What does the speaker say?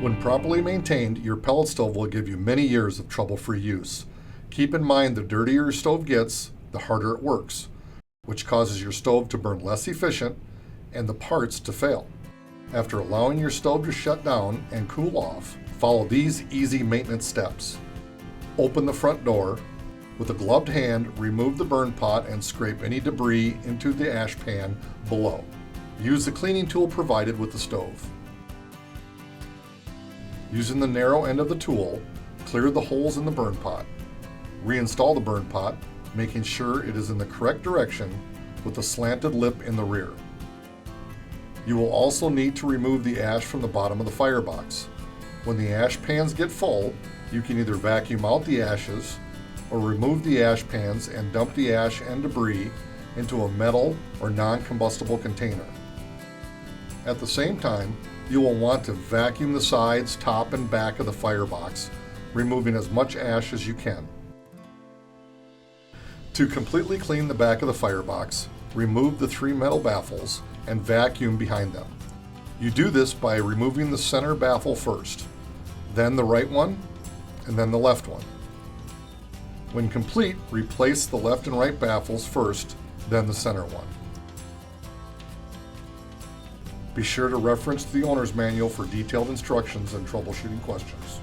When properly maintained, your pellet stove will give you many years of trouble-free use. Keep in mind the dirtier your stove gets, the harder it works, which causes your stove to burn less efficient and the parts to fail. After allowing your stove to shut down and cool off, follow these easy maintenance steps. Open the front door. With a gloved hand, remove the burn pot and scrape any debris into the ash pan below. Use the cleaning tool provided with the stove. Using the narrow end of the tool, clear the holes in the burn pot. Reinstall the burn pot, making sure it is in the correct direction with a slanted lip in the rear. You will also need to remove the ash from the bottom of the firebox. When the ash pans get full, you can either vacuum out the ashes or remove the ash pans and dump the ash and debris into a metal or non-combustible container. At the same time, you will want to vacuum the sides, top, and back of the firebox, removing as much ash as you can. To completely clean the back of the firebox, remove the 3 metal baffles and vacuum behind them. You do this by removing the center baffle first, then the right one, and then the left one. When complete, replace the left and right baffles first, then the center one. Be sure to reference the owner's manual for detailed instructions and troubleshooting questions.